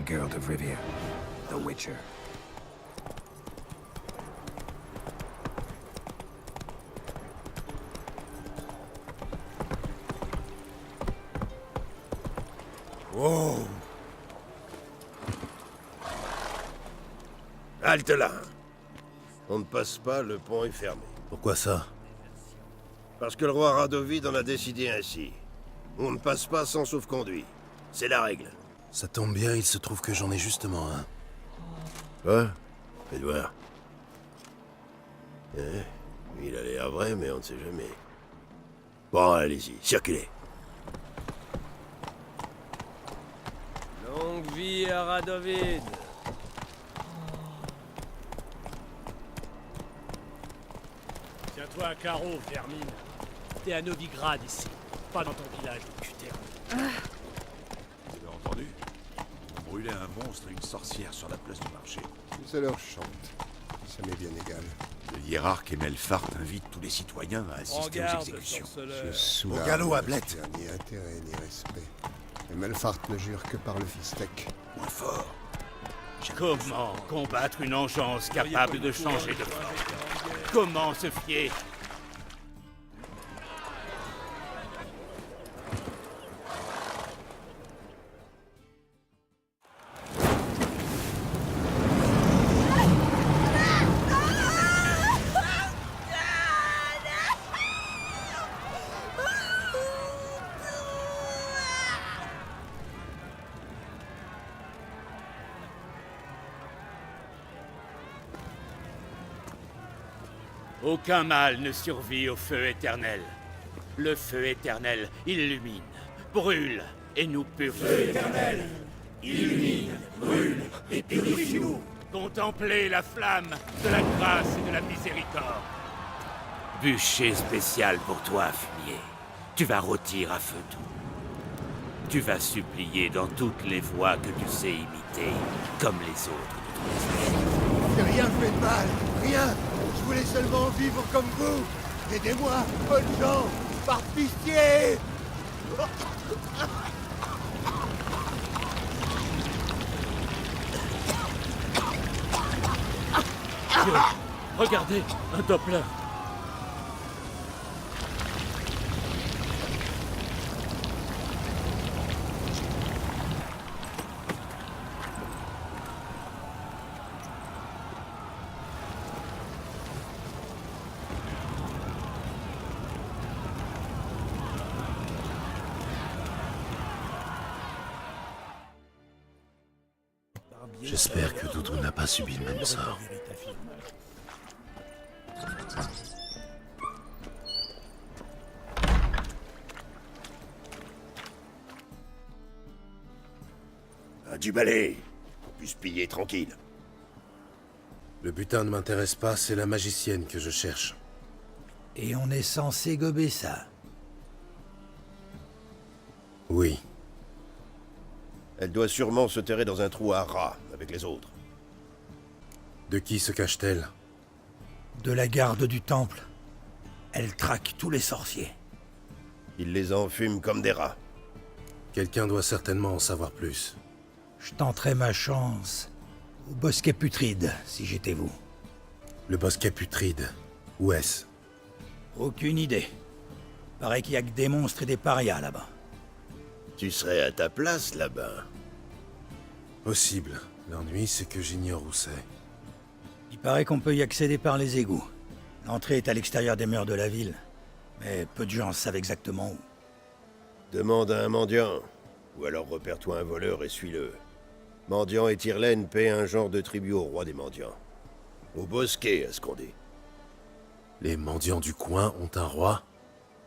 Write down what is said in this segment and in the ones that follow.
am Geralt of Rivia, the Witcher. Wow! Halte là! On ne passe pas, le pont est fermé. Pourquoi ça? Parce que le roi Radovid en a décidé ainsi. On ne passe pas sans sauf-conduit. C'est la règle. Ça tombe bien, il se trouve que j'en ai justement un. Quoi? Fais voir. Il a l'air vrai, mais on ne sait jamais. Bon, allez-y, circulez. Longue vie à Radovid. Tiens-toi à carreau, vermine. T'es à Novigrad ici, pas dans ton village de Cuter. Vous avez entendu? On brûlait un monstre et une sorcière sur la place du marché. Ça leur chante. Ça m'est bien égal. Le hiérarque et Melfart invitent tous les citoyens à assister aux Regarde, exécutions. Ce soir, Au galop, Ablette. Ni intérêt, ni respect. Et Melfart ne jure que par le fistec. Moins fort. Comment combattre une engeance capable de changer de forme? Comment se fier? Aucun mal ne survit au feu éternel. Le feu éternel illumine, brûle et nous purifie. Feu éternel, illumine, brûle et purifie-nous. Contemplez la flamme de la grâce et de la miséricorde. Bûcher spécial pour toi, fumier. Tu vas rôtir à feu doux. Tu vas supplier dans toutes les voix que tu sais imiter, comme les autres de ton espèce. J'ai rien fait de mal, rien. Je voulais seulement vivre comme vous. Aidez-moi, bonnes gens, par pitié. Regardez, un Doppler. J'espère que Doudou n'a pas subi le même sort. Du balai. On puisse piller tranquille. Le butin ne m'intéresse pas, c'est la magicienne que je cherche. Et on est censé gober ça. Oui, Elle doit sûrement se terrer dans un trou à rats avec les autres. de qui se cache-t-elle? De la garde du temple. Elle traque tous les sorciers. Il les enfume comme des rats. Quelqu'un doit certainement en savoir plus. Je tenterai ma chance au bosquet putride, si j'étais vous. Le bosquet putride, où est-ce? Aucune idée. Paraît qu'il y a que des monstres et des parias là-bas. Tu serais à ta place là-bas. Possible. L'ennui, c'est que j'ignore où c'est. Il paraît qu'on peut y accéder par les égouts. L'entrée est à l'extérieur des murs de la ville, mais peu de gens savent exactement où. Demande à un mendiant. Ou alors repère-toi un voleur et suis-le. Mendiant et Tyrlène paient un genre de tribut au roi des mendiants. Au bosquet, à ce qu'on dit. Les mendiants du coin ont un roi?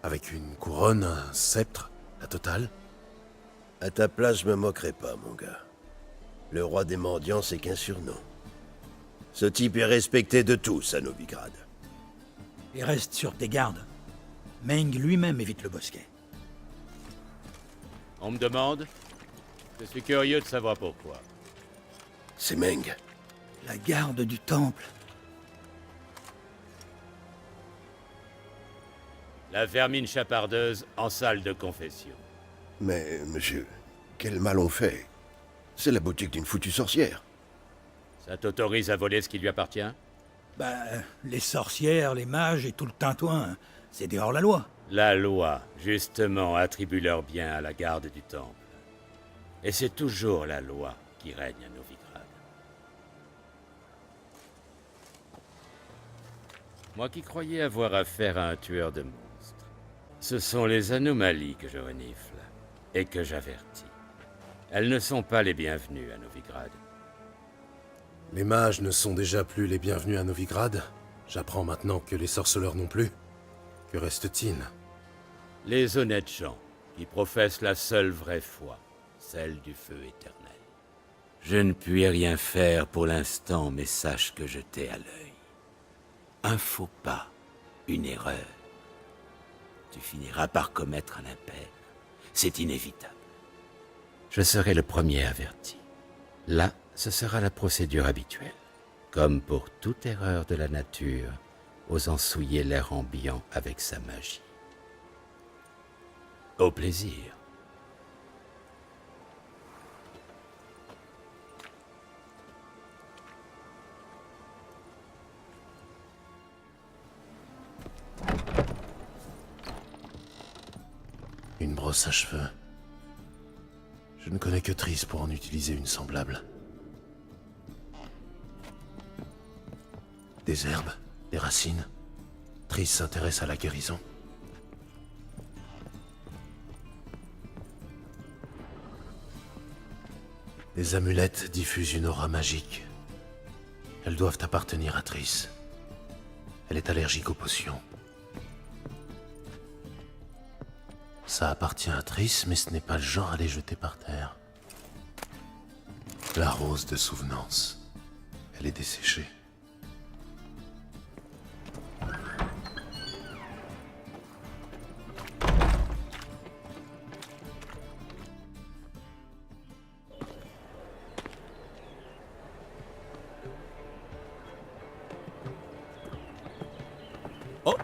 Avec une couronne, un sceptre, la totale? À ta place, je me moquerai pas, mon gars. Le roi des mendiants, c'est qu'un surnom. Ce type est respecté de tous à Novigrad. Et reste sur tes gardes. Meng lui-même évite le bosquet. On me demande? Je suis curieux de savoir pourquoi. C'est Meng. La garde du temple. La vermine chapardeuse en salle de confession. Mais, monsieur, quel mal on fait? C'est la boutique d'une foutue sorcière. Ça t'autorise à voler ce qui lui appartient? Bah, les sorcières, les mages et tout le tintouin, c'est dehors la loi. La loi, justement, attribue leurs biens à la garde du temple. Et c'est toujours la loi qui règne à Novigrad. Moi qui croyais avoir affaire à un tueur de monstres, ce sont les anomalies que je renifle et que j'avertis. Elles ne sont pas les bienvenues à Novigrad. Les mages ne sont déjà plus les bienvenus à Novigrad. J'apprends maintenant que les sorceleurs non plus. Que reste-t-il? Les honnêtes gens qui professent la seule vraie foi, celle du feu éternel. Je ne puis rien faire pour l'instant, mais sache que je t'ai à l'œil. Un faux pas, une erreur. Tu finiras par commettre un impair. C'est inévitable. Je serai le premier averti. Là, ce sera la procédure habituelle. Comme pour toute erreur de la nature, osant souiller l'air ambiant avec sa magie. Au plaisir. Une brosse à cheveux. Je ne connais que Triss pour en utiliser une semblable. Des herbes, des racines. Triss s'intéresse à la guérison. Les amulettes diffusent une aura magique. Elles doivent appartenir à Triss. Elle est allergique aux potions. Ça appartient à Triss, mais ce n'est pas le genre à les jeter par terre. La rose de souvenance. Elle est desséchée. Oh,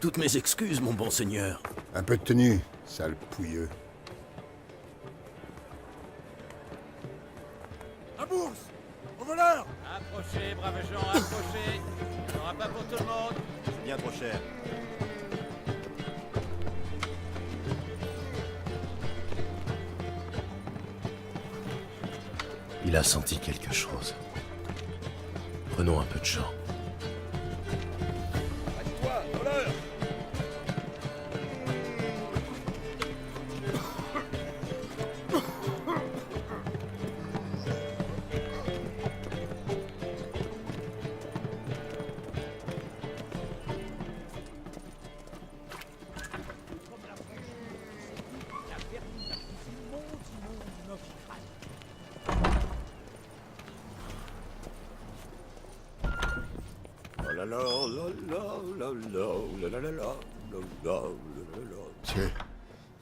toutes mes excuses, mon bon seigneur. Un peu de tenue, sale pouilleux. La bourse! Au voleur! Approchez, braves gens, approchez. Il n'y aura pas pour tout le monde. C'est bien trop cher. Il a senti quelque chose. Prenons un peu de champ. Toi, voleur!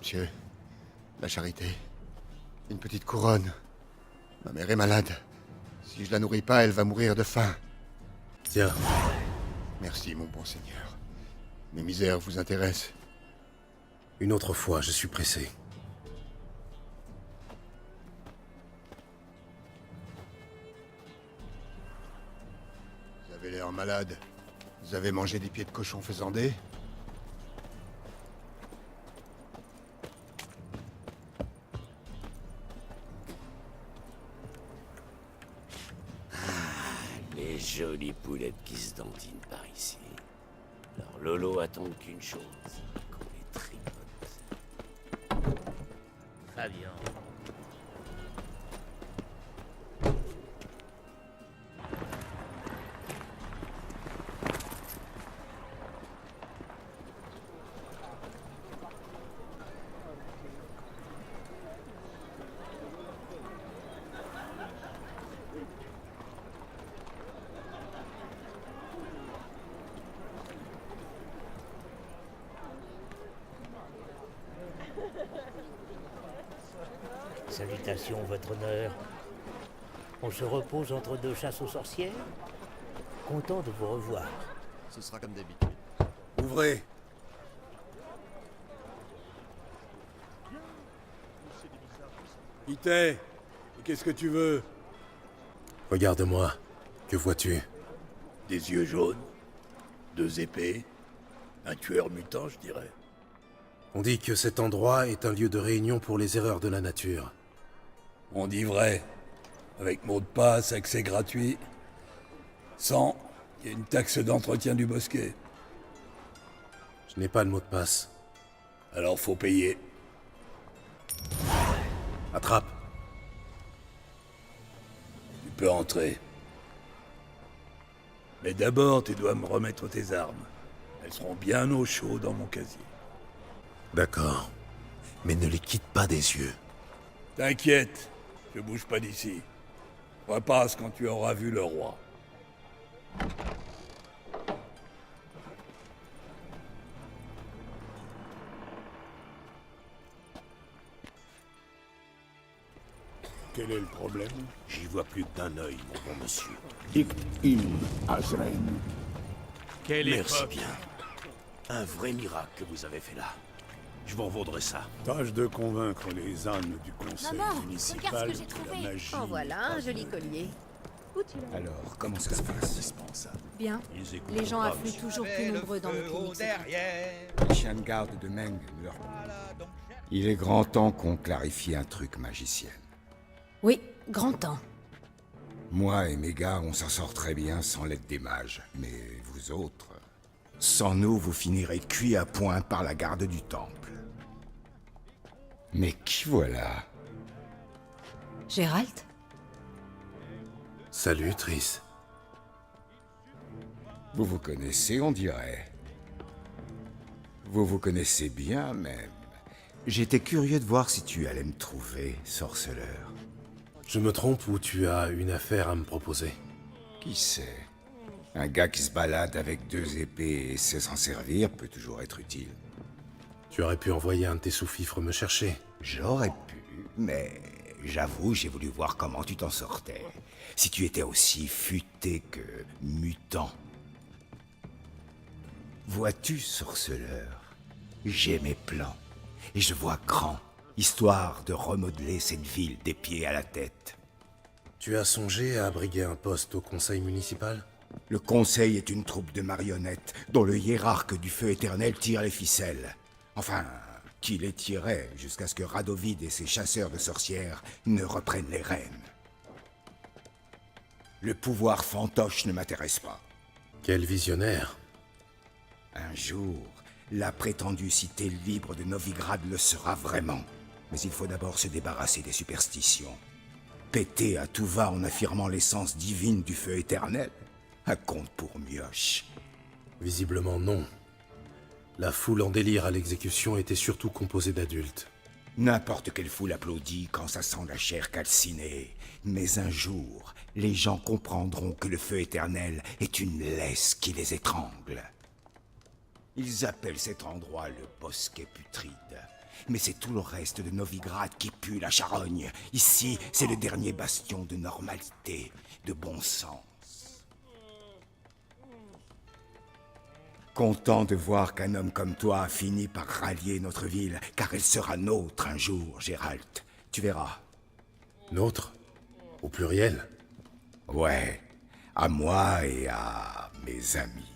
Monsieur, la charité. Une petite couronne. Ma mère est malade. Si je la nourris pas, elle va mourir de faim. Tiens, Merci, mon bon seigneur. Mes misères vous intéressent. une autre fois, je suis pressé. Vous avez l'air malade. Vous avez mangé des pieds de cochon faisandés? Les jolies poulettes qui se dandinent par ici. Leur Lolo attendent qu'une chose, qu'on les tripote. Très bien. Salutations, votre honneur. On se repose entre deux chasses aux sorcières? Content de vous revoir. Ce sera comme d'habitude. Ouvrez. Ité, Qu'est-ce que tu veux? Regarde-moi. Que vois-tu? Des yeux jaunes, 2 épées, un tueur mutant, je dirais. On dit que cet endroit est un lieu de réunion pour les erreurs de la nature. On dit vrai. Avec mot de passe, accès gratuit. Sans, il y a une taxe d'entretien du bosquet. Je n'ai pas le mot de passe. Alors faut payer. Attrape. Tu peux entrer. Mais d'abord, tu dois me remettre tes armes. Elles seront bien au chaud dans mon casier. D'accord. Mais ne les quitte pas des yeux. T'inquiète, je bouge pas d'ici. Repasse quand tu auras vu le roi. Quel est le problème? J'y vois plus que d'un œil, mon bon monsieur. Quelle Merci époque. bien. Un vrai miracle que vous avez fait là. Je vous revaudrai ça. Tâche de convaincre les ânes du conseil Maman, municipal regarde ce que j'ai que la trouvé. magie... En voilà un joli collier. Où tu l'as? Alors, comment ça se passe? Bien. Les gens affluent toujours plus nombreux dans le clinique. Les chiens de garde de Meng leur... Il est grand temps qu'on clarifie un truc, magicienne. Oui, grand temps. Moi et mes gars, on s'en sort très bien sans l'aide des mages. Mais vous autres... Sans nous, vous finirez cuits à point par la garde du temple. Mais qui voilà? Gérald? Salut, Triss. Vous vous connaissez, on dirait. Vous vous connaissez bien, même. J'étais curieux de voir si tu allais me trouver, sorceleur. Je me trompe ou tu as une affaire à me proposer? Qui sait? Un gars qui se balade avec 2 épées et sait s'en servir peut toujours être utile. Tu aurais pu envoyer un de tes sous-fifres me chercher. J'aurais pu, mais j'avoue, j'ai voulu voir comment tu t'en sortais. Si tu étais aussi futé que mutant. Vois-tu, sorceleur, j'ai mes plans, et je vois grand, histoire de remodeler cette ville des pieds à la tête. Tu as songé à abriguer un poste au conseil municipal? Le conseil est une troupe de marionnettes dont le hiérarque du feu éternel tire les ficelles. Enfin, qui les tirait jusqu'à ce que Radovid et ses chasseurs de sorcières ne reprennent les rênes. Le pouvoir fantoche ne m'intéresse pas. Quel visionnaire. Un jour, la prétendue cité libre de Novigrad le sera vraiment. Mais il faut d'abord se débarrasser des superstitions. Péter à tout va en affirmant l'essence divine du feu éternel. Un conte pour mioche. Visiblement non. La foule en délire à l'exécution était surtout composée d'adultes. N'importe quelle foule applaudit quand ça sent la chair calcinée. Mais un jour, les gens comprendront que le feu éternel est une laisse qui les étrangle. Ils appellent cet endroit le bosquet putride. Mais c'est tout le reste de Novigrad qui pue la charogne. Ici, c'est le dernier bastion de normalité, de bon sens. Content de voir qu'un homme comme toi a fini par rallier notre ville, car elle sera nôtre un jour, Gérald. Tu verras. Nôtre? Au pluriel? Ouais, à moi et à mes amis.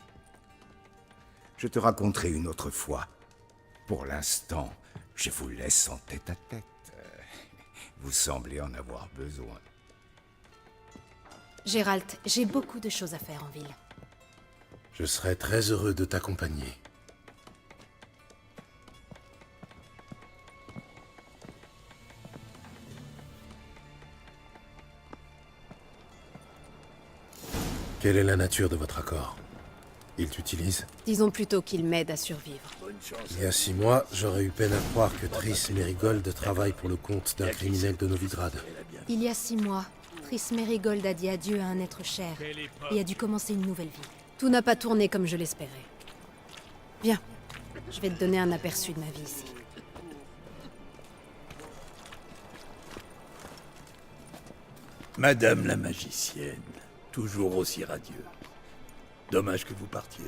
Je te raconterai une autre fois. Pour l'instant, je vous laisse en tête à tête. Vous semblez en avoir besoin. Gérald, j'ai beaucoup de choses à faire en ville. Je serais très heureux de t'accompagner. Quelle est la nature de votre accord? Il t'utilise? Disons plutôt qu'il m'aide à survivre. Il y a 6 mois, j'aurais eu peine à croire que Triss Merigold travaille pour le compte d'un criminel de Novigrad. Il y a 6 mois, Triss Merigold a dit adieu à un être cher et a dû commencer une nouvelle vie. Tout n'a pas tourné comme je l'espérais. Viens, je vais te donner un aperçu de ma vie ici. Madame la magicienne, toujours aussi radieux. Dommage que vous partiez.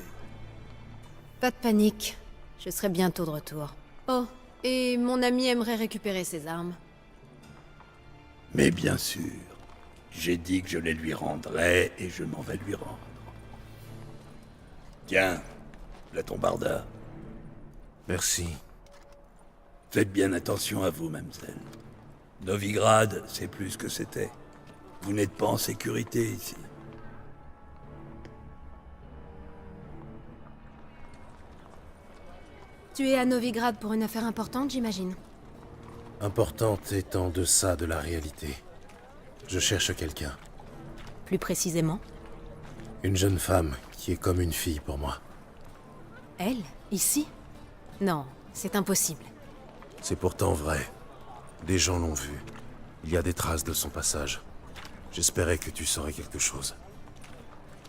Pas de panique, je serai bientôt de retour. Oh, et mon ami aimerait récupérer ses armes. Mais bien sûr, j'ai dit que je les lui rendrais et je m'en vais lui rendre. Tiens, la tombarda. Merci. Faites bien attention à vous, mademoiselle. Novigrad, c'est plus ce que c'était. Vous n'êtes pas en sécurité ici. Tu es à Novigrad pour une affaire importante, j'imagine. Importante est en deçà de la réalité. Je cherche quelqu'un. Plus précisément? Une jeune femme qui est comme une fille pour moi. Elle? Ici? Non, c'est impossible. C'est pourtant vrai. Des gens l'ont vue. Il y a des traces de son passage. J'espérais que tu saurais quelque chose.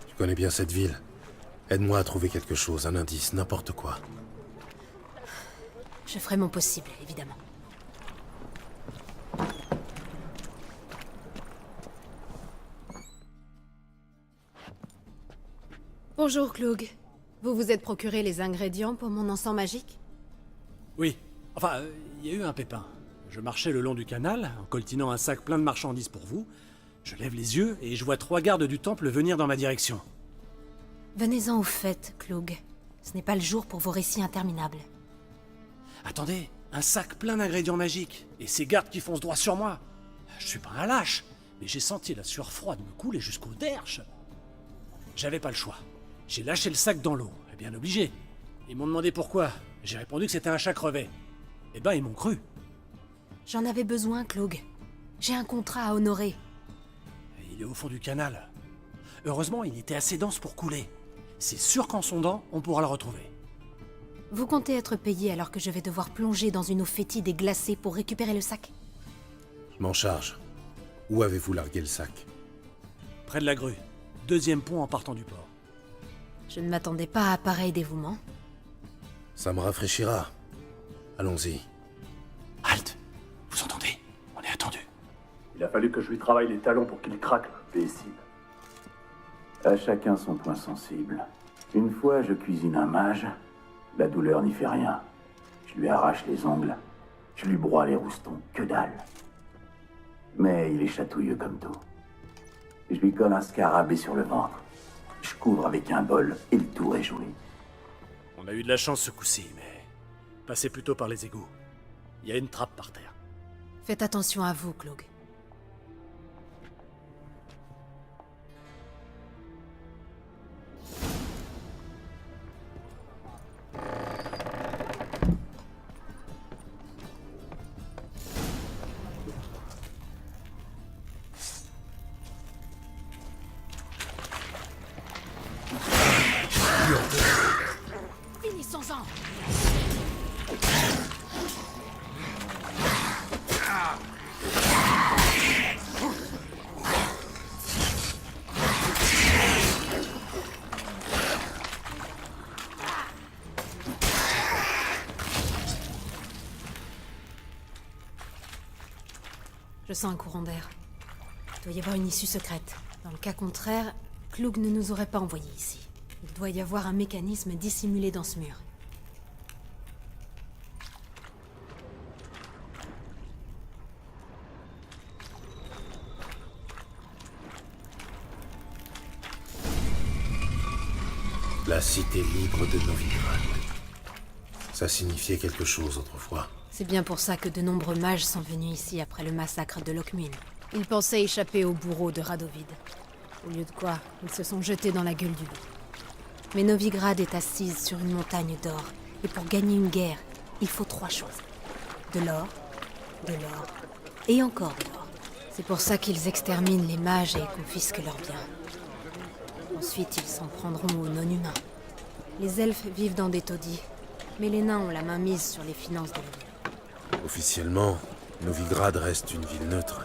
Tu connais bien cette ville. Aide-moi à trouver quelque chose, un indice, n'importe quoi. Je ferai mon possible, évidemment. Bonjour, Cloug. Vous vous êtes procuré les ingrédients pour mon encens magique? Oui. Enfin, il y a eu un pépin. Je marchais le long du canal, en coltinant un sac plein de marchandises pour vous. Je lève les yeux et je vois 3 gardes du temple venir dans ma direction. Venez-en au fait, Cloug. Ce n'est pas le jour pour vos récits interminables. Attendez, un sac plein d'ingrédients magiques, et ces gardes qui foncent droit sur moi. Je suis pas un lâche, mais j'ai senti la sueur froide me couler jusqu'au derche. J'avais pas le choix. J'ai lâché le sac dans l'eau, et bien obligé. Ils m'ont demandé pourquoi. J'ai répondu que c'était un chat crevé. Eh ben, ils m'ont cru. J'en avais besoin, Cloug. J'ai un contrat à honorer. Et il est au fond du canal. Heureusement, il était assez dense pour couler. C'est sûr qu'en sondant, on pourra le retrouver. Vous comptez être payé alors que je vais devoir plonger dans une eau fétide et glacée pour récupérer le sac? Je m'en charge. Où avez-vous largué le sac? Près de la grue. 2e pont en partant du port. Je ne m'attendais pas à pareil dévouement. Ça me rafraîchira. Allons-y. Halte! Vous entendez? On est attendu. Il a fallu que je lui travaille les talons pour qu'il craque, l'imbécile. À chacun son point sensible. Une fois, je cuisine un mage, la douleur n'y fait rien. Je lui arrache les ongles, je lui broie les roustons, que dalle. Mais il est chatouilleux comme tout. Je lui colle un scarabée sur le ventre. Je couvre avec un bol et le tour est joué. On a eu de la chance ce coup-ci, mais... Passez plutôt par les égouts. Il y a une trappe par terre. Faites attention à vous, Cloug. Finissons-en! Je sens un courant d'air. Il doit y avoir une issue secrète. Dans le cas contraire, Cloug ne nous aurait pas envoyés ici. Il doit y avoir un mécanisme dissimulé dans ce mur. La cité libre de Novigrad. Ça signifiait quelque chose autrefois. C'est bien pour ça que de nombreux mages sont venus ici après le massacre de Lockmune. Ils pensaient échapper au bourreau de Radovid. Au lieu de quoi, ils se sont jetés dans la gueule du loup. Mais Novigrad est assise sur une montagne d'or. Et pour gagner une guerre, il faut 3 choses. De l'or et encore de l'or. C'est pour ça qu'ils exterminent les mages et confisquent leurs biens. Ensuite, ils s'en prendront aux non-humains. Les elfes vivent dans des taudis, mais les nains ont la main mise sur les finances de la ville. Officiellement, Novigrad reste une ville neutre.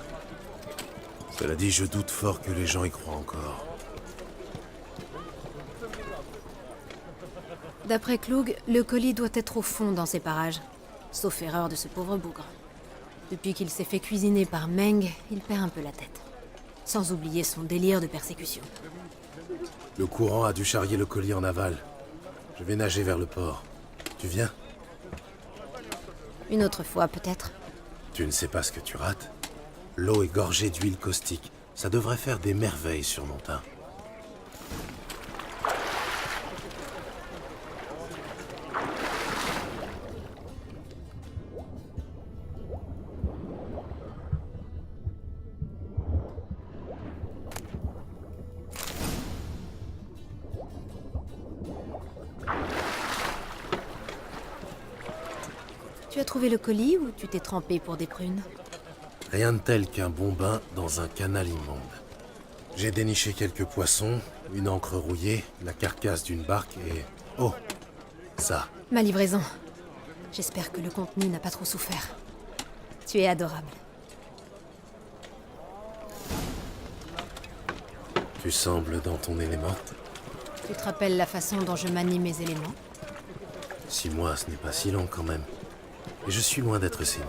Cela dit, je doute fort que les gens y croient encore. D'après Cloug, le colis doit être au fond dans ces parages. Sauf erreur de ce pauvre bougre. Depuis qu'il s'est fait cuisiner par Meng, il perd un peu la tête. Sans oublier son délire de persécution. Le courant a dû charrier le colis en aval. Je vais nager vers le port. Tu viens? Une autre fois, peut-être. Tu ne sais pas ce que tu rates? L'eau est gorgée d'huile caustique. Ça devrait faire des merveilles sur mon teint. Tu as trouvé le colis ou tu t'es trempé pour des prunes? Rien de tel qu'un bon bain dans un canal immonde. J'ai déniché quelques poissons, une encre rouillée, la carcasse d'une barque et... Oh, ça. Ma livraison. J'espère que le contenu n'a pas trop souffert. Tu es adorable. Tu sembles dans ton élément. Tu te rappelles la façon dont je manie mes éléments? 6 mois, ce n'est pas si long quand même. Et je suis loin d'être sénile.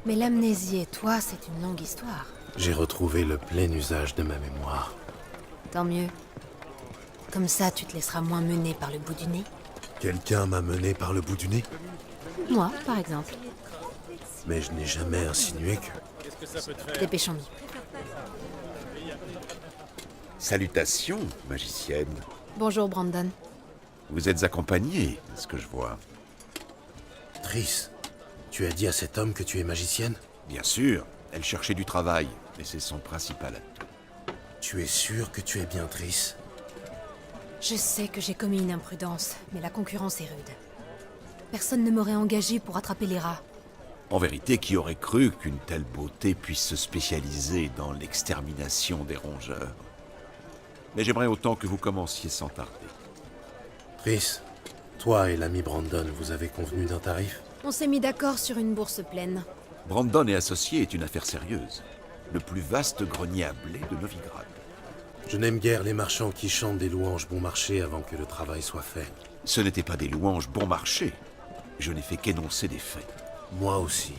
Mais l'amnésie et toi, c'est une longue histoire. J'ai retrouvé le plein usage de ma mémoire. Tant mieux. Comme ça, tu te laisseras moins mener par le bout du nez. Quelqu'un m'a mené par le bout du nez? Moi, par exemple. Mais je n'ai jamais insinué que... Qu'est-ce que ça peut te faire? Dépêchons-nous. Salutations, magicienne. Bonjour, Brandon. Vous êtes accompagnée, à ce que je vois. Triss, tu as dit à cet homme que tu es magicienne? Bien sûr, elle cherchait du travail, et c'est son principal atout. Tu es sûr que tu es bien Triss? Je sais que j'ai commis une imprudence, mais la concurrence est rude. Personne ne m'aurait engagé pour attraper les rats. En vérité, qui aurait cru qu'une telle beauté puisse se spécialiser dans l'extermination des rongeurs? Mais j'aimerais autant que vous commenciez sans tarder. Triss, toi et l'ami Brandon, vous avez convenu d'un tarif? On s'est mis d'accord sur une bourse pleine. Brandon et associés est une affaire sérieuse. Le plus vaste grenier à blé de Novigrad. Je n'aime guère les marchands qui chantent des louanges bon marché avant que le travail soit fait. Ce n'était pas des louanges bon marché. Je n'ai fait qu'énoncer des faits. Moi aussi.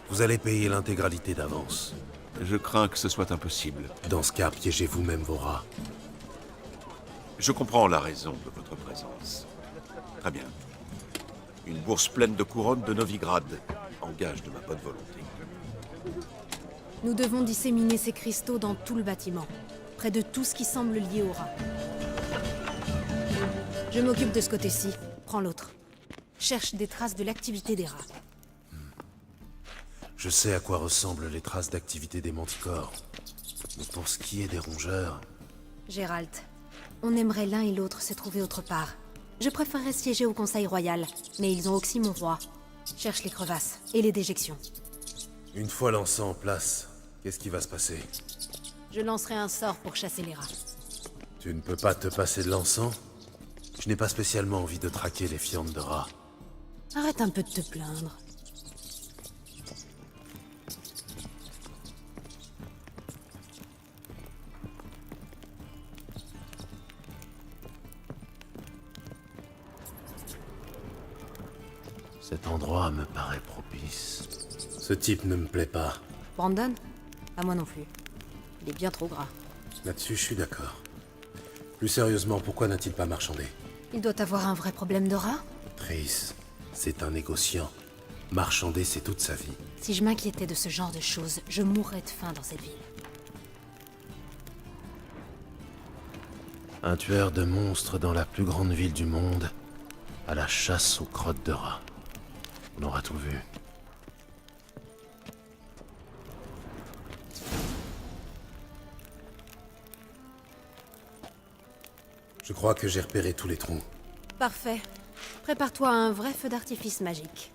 Vous allez payer l'intégralité d'avance. Je crains que ce soit impossible. Dans ce cas, piégez vous-même vos rats. Je comprends la raison de votre présence. Très bien. Une bourse pleine de couronnes de Novigrad, en gage de ma bonne volonté. Nous devons disséminer ces cristaux dans tout le bâtiment, près de tout ce qui semble lié au rat. Je m'occupe de ce côté-ci. Prends l'autre. Cherche des traces de l'activité des rats. Je sais à quoi ressemblent les traces d'activité des manticores. Mais pour ce qui est des rongeurs... Gérald, on aimerait l'un et l'autre se trouver autre part. Je préférerais siéger au Conseil Royal, mais ils ont oxy mon roi. Cherche les crevasses et les déjections. Une fois l'encens en place, qu'est-ce qui va se passer? Je lancerai un sort pour chasser les rats. Tu ne peux pas te passer de l'encens? Je n'ai pas spécialement envie de traquer les fientes de rats. Arrête un peu de te plaindre. Cet endroit me paraît propice. Ce type ne me plaît pas. Brandon? À moi non plus. Il est bien trop gras. Là-dessus, je suis d'accord. Plus sérieusement, pourquoi n'a-t-il pas marchandé? Il doit avoir un vrai problème de rats? Triss, c'est un négociant. Marchander, c'est toute sa vie. Si je m'inquiétais de ce genre de choses, je mourrais de faim dans cette ville. Un tueur de monstres dans la plus grande ville du monde, à la chasse aux crottes de rats. On aura tout vu. Je crois que j'ai repéré tous les trous. Parfait. Prépare-toi à un vrai feu d'artifice magique.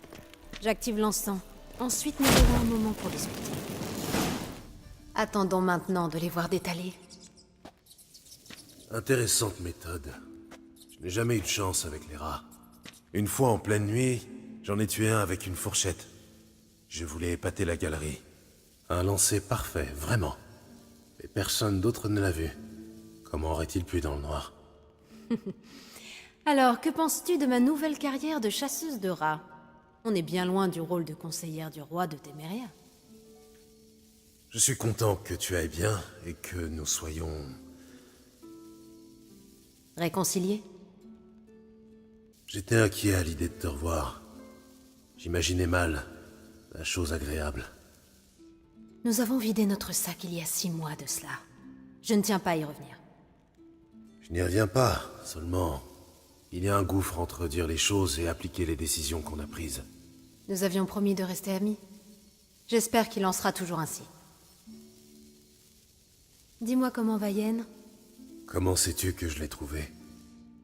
J'active l'encens. Ensuite, nous aurons un moment pour discuter. Attendons maintenant de les voir détaler. Intéressante méthode. Je n'ai jamais eu de chance avec les rats. Une fois en pleine nuit, j'en ai tué un avec une fourchette. Je voulais épater la galerie. Un lancer parfait, vraiment. Mais personne d'autre ne l'a vu. Comment aurait-il pu dans le noir? Alors, que penses-tu de ma nouvelle carrière de chasseuse de rats? On est bien loin du rôle de conseillère du roi de Téméria. Je suis content que tu ailles bien et que nous soyons... Réconciliés? J'étais inquiet à l'idée de te revoir. J'imaginais mal la chose agréable. Nous avons vidé notre sac il y a 6 mois de cela. Je ne tiens pas à y revenir. Je n'y reviens pas, seulement... Il y a un gouffre entre dire les choses et appliquer les décisions qu'on a prises. Nous avions promis de rester amis. J'espère qu'il en sera toujours ainsi. Dis-moi comment va Yen? Comment sais-tu que je l'ai trouvé?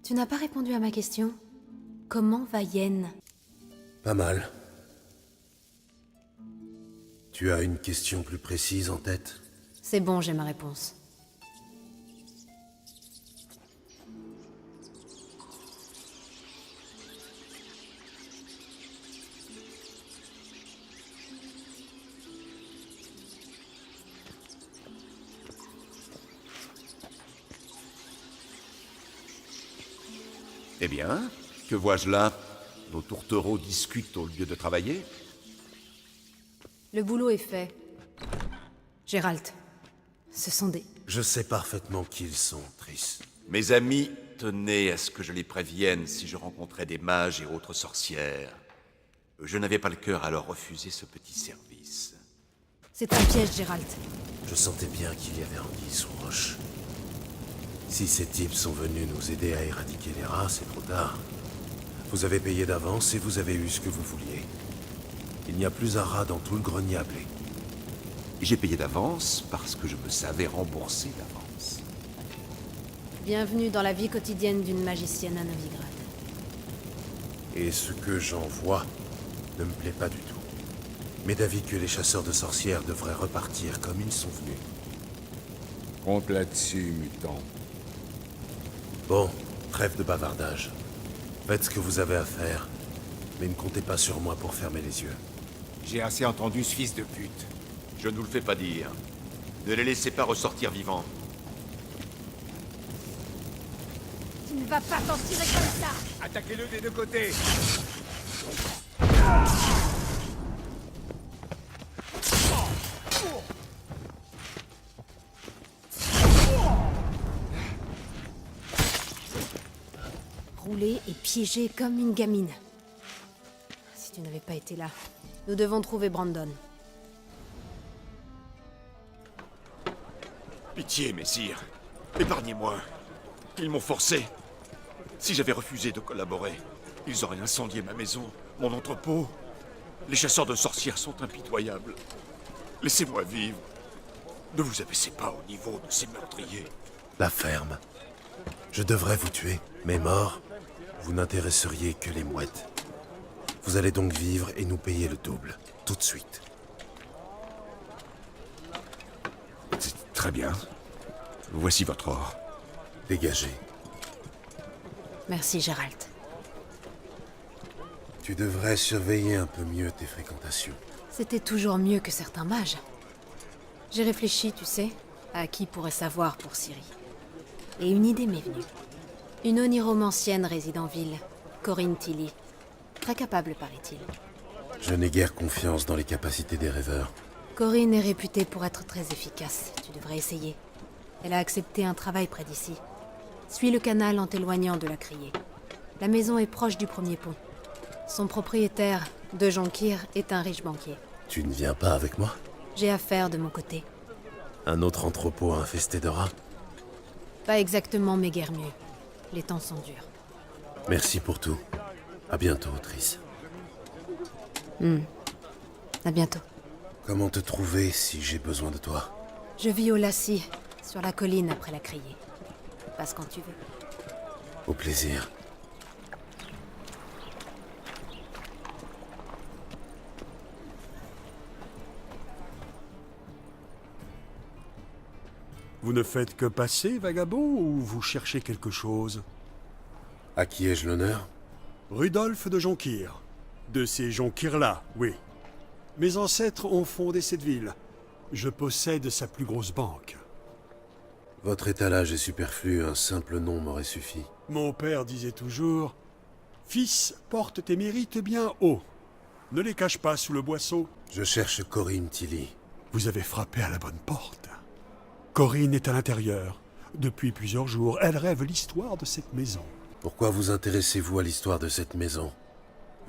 Tu n'as pas répondu à ma question. Comment va Yen? Pas mal. Tu as une question plus précise en tête? C'est bon, j'ai ma réponse. Eh bien, que vois-je là? Nos tourtereaux discutent au lieu de travailler? Le boulot est fait. Géralt, ce sont des... Je sais parfaitement qui ils sont, Triss. Mes amis tenaient à ce que je les prévienne si je rencontrais des mages et autres sorcières. Je n'avais pas le cœur à leur refuser ce petit service. C'est un piège, Géralt. Je sentais bien qu'il y avait anguille sous roche. Si ces types sont venus nous aider à éradiquer les rats, c'est trop tard. Vous avez payé d'avance et vous avez eu ce que vous vouliez. Il n'y a plus un rat dans tout le grenier à blé. J'ai payé d'avance parce que je me savais rembourser d'avance. Bienvenue dans la vie quotidienne d'une magicienne à Novigrad. Et ce que j'en vois ne me plaît pas du tout. Mais d'avis que les chasseurs de sorcières devraient repartir comme ils sont venus. Compte là-dessus, mutant. Bon, trêve de bavardage. Faites ce que vous avez à faire, mais ne comptez pas sur moi pour fermer les yeux. J'ai assez entendu ce fils de pute. Je ne vous le fais pas dire. Ne les laissez pas ressortir vivants. Tu ne vas pas t'en tirer comme ça! Attaquez-le des deux côtés. Roulée et piégée comme une gamine. Si tu n'avais pas été là, nous devons trouver Brandon. Pitié, messire. Épargnez-moi. Ils m'ont forcé. Si j'avais refusé de collaborer, ils auraient incendié ma maison, mon entrepôt. Les chasseurs de sorcières sont impitoyables. Laissez-moi vivre. Ne vous abaissez pas au niveau de ces meurtriers. La ferme. Je devrais vous tuer, mais mort, vous n'intéresseriez que les mouettes. Vous allez donc vivre et nous payer le double, tout de suite. C'est très bien. Voici votre or. Dégagez. Merci, Géralt. Tu devrais surveiller un peu mieux tes fréquentations. C'était toujours mieux que certains mages. J'ai réfléchi, tu sais, à qui pourrait savoir pour Ciri. Et une idée m'est venue. Une oniromancienne réside en ville, Corinne Tilly. Très capable, paraît-il. Je n'ai guère confiance dans les capacités des rêveurs. Corinne est réputée pour être très efficace. Tu devrais essayer. Elle a accepté un travail près d'ici. Suis le canal en t'éloignant de la criée. La maison est proche du premier pont. Son propriétaire, De Jonkir, est un riche banquier. Tu ne viens pas avec moi? J'ai affaire de mon côté. Un autre entrepôt infesté de rats? Pas exactement, mais guère mieux. Les temps sont durs. Merci pour tout. À bientôt, Triss. À bientôt. Comment te trouver si j'ai besoin de toi? Je vis au Lassie, sur la colline après la criée. Passe quand tu veux. Au plaisir. Vous ne faites que passer, vagabond, ou vous cherchez quelque chose? À qui ai-je l'honneur? Rudolf de Jonkir. De ces Jonkir-là, oui. Mes ancêtres ont fondé cette ville. Je possède sa plus grosse banque. Votre étalage est superflu, un simple nom m'aurait suffi. Mon père disait toujours... Fils, porte tes mérites bien haut. Ne les cache pas sous le boisseau. Je cherche Corinne Tilly. Vous avez frappé à la bonne porte. Corinne est à l'intérieur. Depuis plusieurs jours, elle rêve l'histoire de cette maison. Pourquoi vous intéressez-vous à l'histoire de cette maison?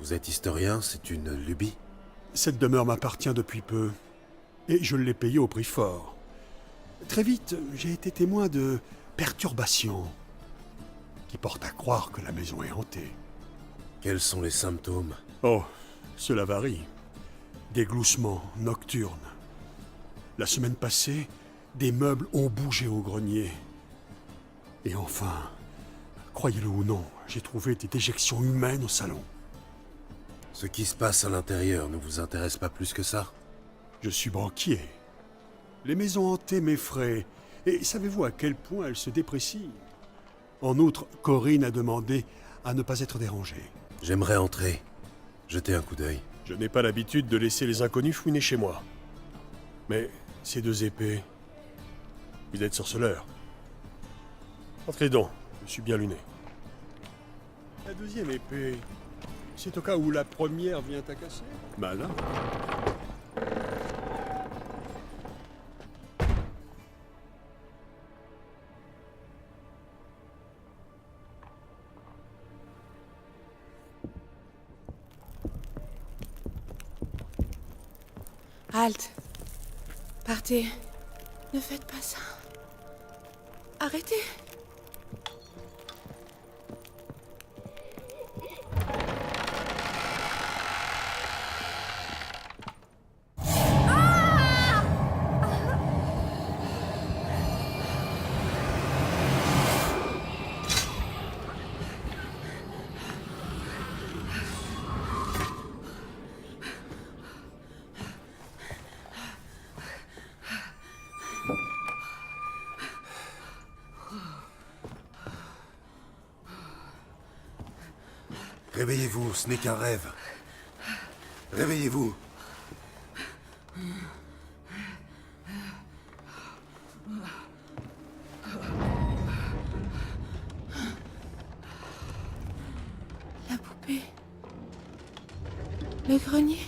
Vous êtes historien, c'est une lubie? Cette demeure m'appartient depuis peu, et je l'ai payée au prix fort. Très vite, j'ai été témoin de perturbations qui portent à croire que la maison est hantée. Quels sont les symptômes? Oh, cela varie. Des gloussements nocturnes. La semaine passée, des meubles ont bougé au grenier. Et enfin, croyez-le ou non, j'ai trouvé des déjections humaines au salon. Ce qui se passe à l'intérieur ne vous intéresse pas plus que ça? Je suis banquier. Les maisons hantées m'effraient. Et savez-vous à quel point elles se déprécient? En outre, Corinne a demandé à ne pas être dérangée. J'aimerais entrer. Jeter un coup d'œil. Je n'ai pas l'habitude de laisser les inconnus fouiner chez moi. Mais ces deux épées... Vous êtes sorceleur. Entrez donc, je suis bien luné. La deuxième épée, c'est au cas où la première vient à casser. Malin. Halte. Partez. Ne faites pas ça. Arrêtez. Réveillez-vous, ce n'est qu'un rêve. Réveillez-vous. La poupée. Le grenier.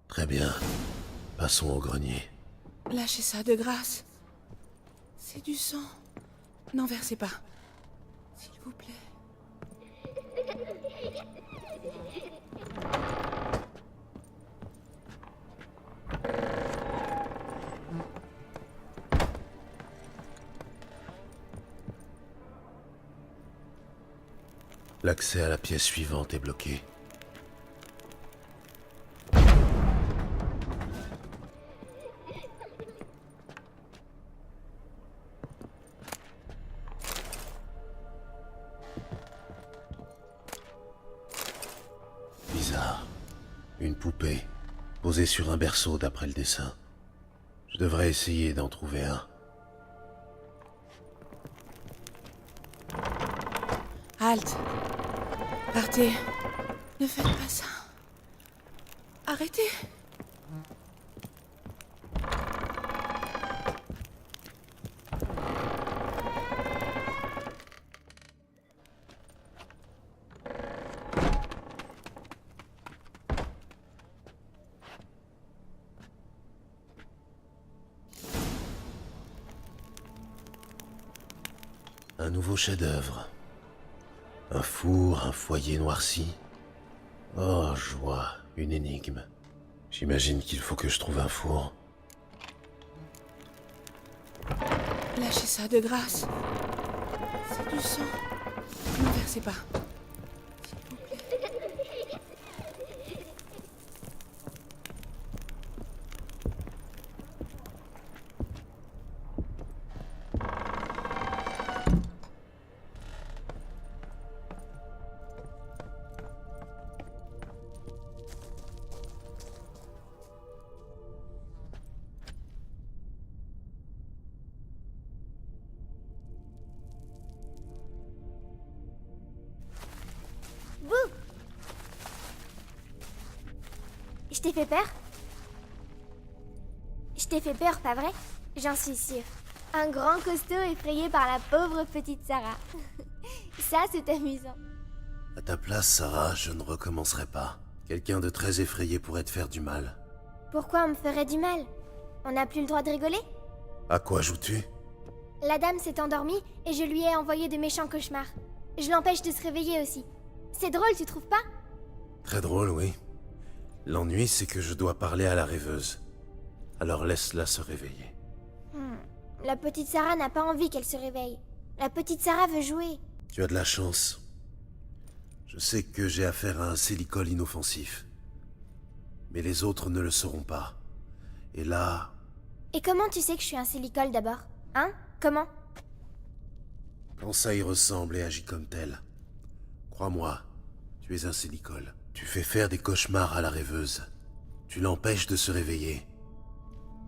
Très bien. Passons au grenier. Lâchez ça de grâce. C'est du sang. N'en versez pas. S'il vous plaît. L'accès à la pièce suivante est bloqué. Bizarre. Une poupée, posée sur un berceau d'après le dessin. Je devrais essayer d'en trouver un. Halte. Partez. Ne faites pas ça. Arrêtez. Un nouveau chef-d'œuvre. Un four, un foyer noirci. Oh, joie, une énigme. J'imagine qu'il faut que je trouve un four. Lâchez ça de grâce. C'est du sang. Ne versez pas. Je t'ai fait peur? Je t'ai fait peur, pas vrai? J'en suis sûre. Un grand costaud effrayé par la pauvre petite Sarah. Ça, c'est amusant. À ta place, Sarah, je ne recommencerai pas. Quelqu'un de très effrayé pourrait te faire du mal. Pourquoi on me ferait du mal? On n'a plus le droit de rigoler? À quoi joues-tu? La dame s'est endormie et je lui ai envoyé de méchants cauchemars. Je l'empêche de se réveiller aussi. C'est drôle, tu trouves pas? Très drôle, oui. L'ennui, c'est que je dois parler à la rêveuse. Alors laisse-la se réveiller. La petite Sarah n'a pas envie qu'elle se réveille. La petite Sarah veut jouer. Tu as de la chance. Je sais que j'ai affaire à un Célicol inoffensif. Mais les autres ne le sauront pas. Et là... Et comment tu sais que je suis un Célicol d'abord? Hein? Comment? Quand ça y ressemble et agit comme tel. Crois-moi, tu es un Célicol. Tu fais faire des cauchemars à la rêveuse. Tu l'empêches de se réveiller.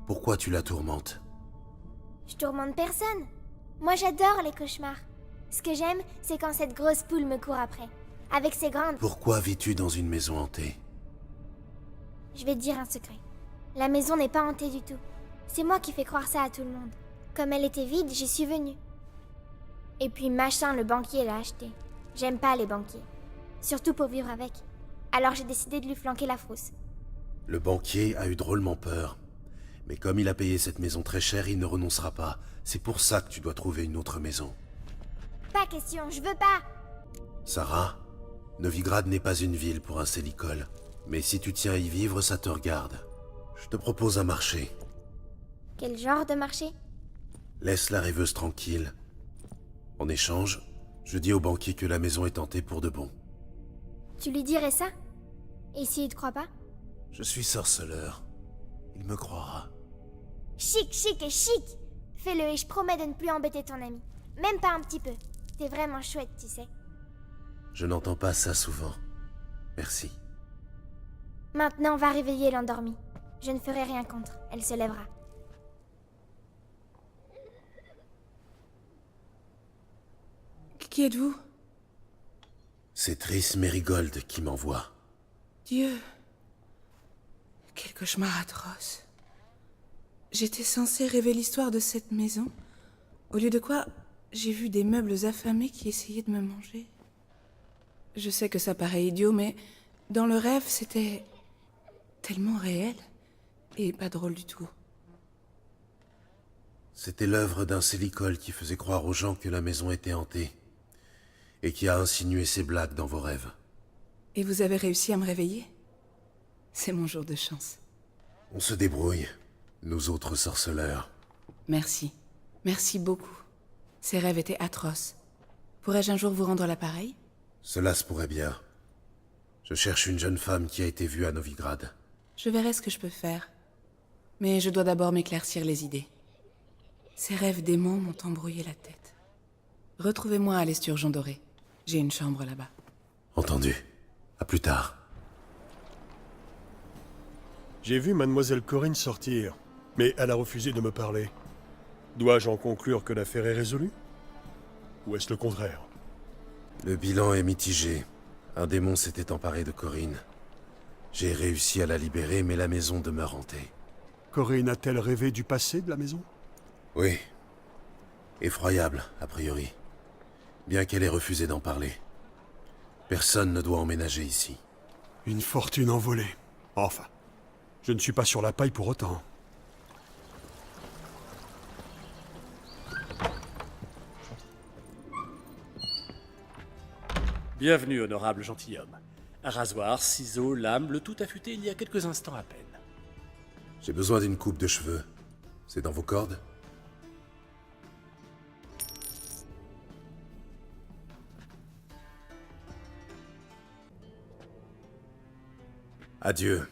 Pourquoi tu la tourmentes? Je tourmente personne. Moi j'adore les cauchemars. Ce que j'aime, c'est quand cette grosse poule me court après. Avec ses grandes... Pourquoi vis-tu dans une maison hantée? Je vais te dire un secret. La maison n'est pas hantée du tout. C'est moi qui fais croire ça à tout le monde. Comme elle était vide, j'y suis venue. Et puis machin, le banquier l'a acheté. J'aime pas les banquiers. Surtout pour vivre avec. Alors j'ai décidé de lui flanquer la frousse. Le banquier a eu drôlement peur. Mais comme il a payé cette maison très cher, il ne renoncera pas. C'est pour ça que tu dois trouver une autre maison. Pas question, je veux pas. Sarah, Novigrad n'est pas une ville pour un Célicol. Mais si tu tiens à y vivre, ça te regarde. Je te propose un marché. Quel genre de marché? Laisse la rêveuse tranquille. En échange, je dis au banquier que la maison est hantée pour de bon. Tu lui dirais ça? Et s'il te croit pas? Je suis sorceleur. Il me croira. Chic, chic et chic! Fais-le et je promets de ne plus embêter ton ami. Même pas un petit peu. T'es vraiment chouette, tu sais. Je n'entends pas ça souvent. Merci. Maintenant, va réveiller l'endormie. Je ne ferai rien contre. Elle se lèvera. Qui êtes-vous? C'est Triss Merigold qui m'envoie. Dieu. Quel cauchemar atroce. J'étais censée rêver l'histoire de cette maison. Au lieu de quoi, j'ai vu des meubles affamés qui essayaient de me manger. Je sais que ça paraît idiot, mais dans le rêve, c'était tellement réel et pas drôle du tout. C'était l'œuvre d'un Célicol qui faisait croire aux gens que la maison était hantée et qui a insinué ses blagues dans vos rêves. Et vous avez réussi à me réveiller? C'est mon jour de chance. On se débrouille, nous autres sorceleurs. Merci. Merci beaucoup. Ces rêves étaient atroces. Pourrais-je un jour vous rendre l'appareil? Cela se pourrait bien. Je cherche une jeune femme qui a été vue à Novigrad. Je verrai ce que je peux faire. Mais je dois d'abord m'éclaircir les idées. Ces rêves démons m'ont embrouillé la tête. Retrouvez-moi à l'Esturgeon doré. J'ai une chambre là-bas. Entendu. À plus tard. J'ai vu Mademoiselle Corinne sortir, mais elle a refusé de me parler. Dois-je en conclure que l'affaire est résolue? Ou est-ce le contraire? Le bilan est mitigé. Un démon s'était emparé de Corinne. J'ai réussi à la libérer, mais la maison demeure hantée. Corinne a-t-elle rêvé du passé de la maison? Oui. Effroyable, a priori. Bien qu'elle ait refusé d'en parler. Personne ne doit emménager ici. Une fortune envolée. Enfin, je ne suis pas sur la paille pour autant. Bienvenue, honorable gentilhomme. Un rasoir, ciseaux, lame, le tout affûté il y a quelques instants à peine. J'ai besoin d'une coupe de cheveux. C'est dans vos cordes? Adieu.